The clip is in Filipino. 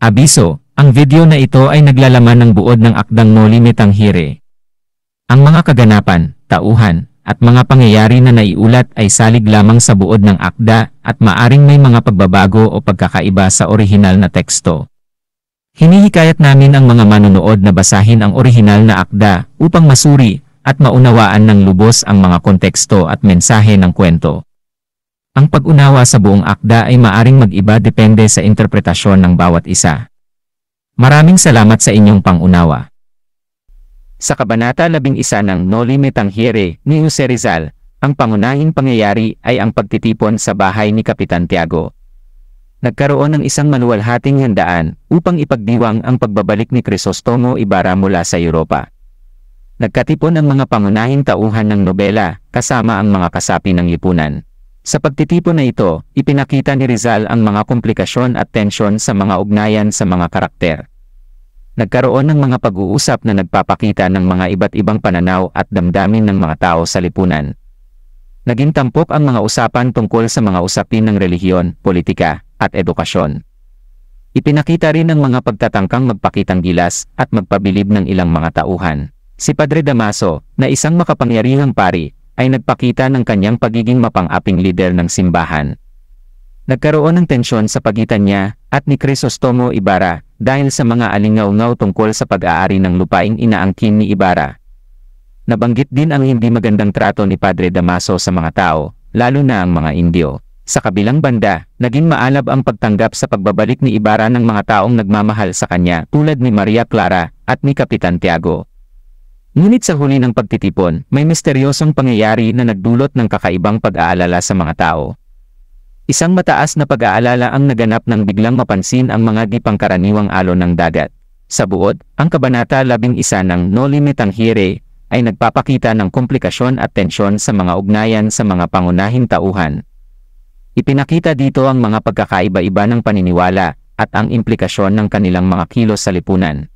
Abiso, ang video na ito ay naglalaman ng buod ng akdang Noli Me Tangere. Ang mga kaganapan, tauhan, at mga pangyayari na naiulat ay salig lamang sa buod ng akda at maaring may mga pagbabago o pagkakaiba sa orihinal na teksto. Hinihikayat namin ang mga manonood na basahin ang orihinal na akda upang masuri at maunawaan ng lubos ang mga konteksto at mensahe ng kwento. Ang pag-unawa sa buong akda ay maaring mag-iba depende sa interpretasyon ng bawat isa. Maraming salamat sa inyong pangunawa. Sa Kabanata 11 ng Noli Me Tangere ni Jose Rizal, ang pangunahing pangyayari ay ang pagtitipon sa bahay ni Kapitan Tiago. Nagkaroon ng isang maluwalhating handaan upang ipagdiwang ang pagbabalik ni Crisostomo Ibarra mula sa Europa. Nagkatipon ang mga pangunahing tauhan ng nobela kasama ang mga kasapi ng lipunan. Sa pagtitipon na ito, ipinakita ni Rizal ang mga komplikasyon at tensyon sa mga ugnayan sa mga karakter. Nagkaroon ng mga pag-uusap na nagpapakita ng mga iba't ibang pananaw at damdamin ng mga tao sa lipunan. Naging tampok ang mga usapan tungkol sa mga usapin ng relihiyon, politika, at edukasyon. Ipinakita rin ang mga pagtatangkang magpakitang gilas at magpabilib ng ilang mga tauhan. Si Padre Damaso, na isang makapangyarihang pari, ay nagpakita ng kanyang pagiging mapang-aping lider ng simbahan. Nagkaroon ng tensyon sa pagitan niya at ni Crisostomo Ibarra dahil sa mga alingaw-ngaw tungkol sa pag-aari ng lupaing inaangkin ni Ibarra. Nabanggit din ang hindi magandang trato ni Padre Damaso sa mga tao, lalo na ang mga Indio. Sa kabilang banda, naging maalab ang pagtanggap sa pagbabalik ni Ibarra ng mga taong nagmamahal sa kanya tulad ni Maria Clara at ni Kapitan Tiago. Ngunit sa huli ng pagtitipon, may misteryosong pangyayari na nagdulot ng kakaibang pag-aalala sa mga tao. Isang mataas na pag-aalala ang naganap nang biglang mapansin ang mga di pangkaraniwang alon ng dagat. Sa buod, ang Kabanata 11 ng Noli Me Tangere ay nagpapakita ng komplikasyon at tensyon sa mga ugnayan sa mga pangunahing tauhan. Ipinakita dito ang mga pagkakaiba-iba ng paniniwala at ang implikasyon ng kanilang mga kilos sa lipunan.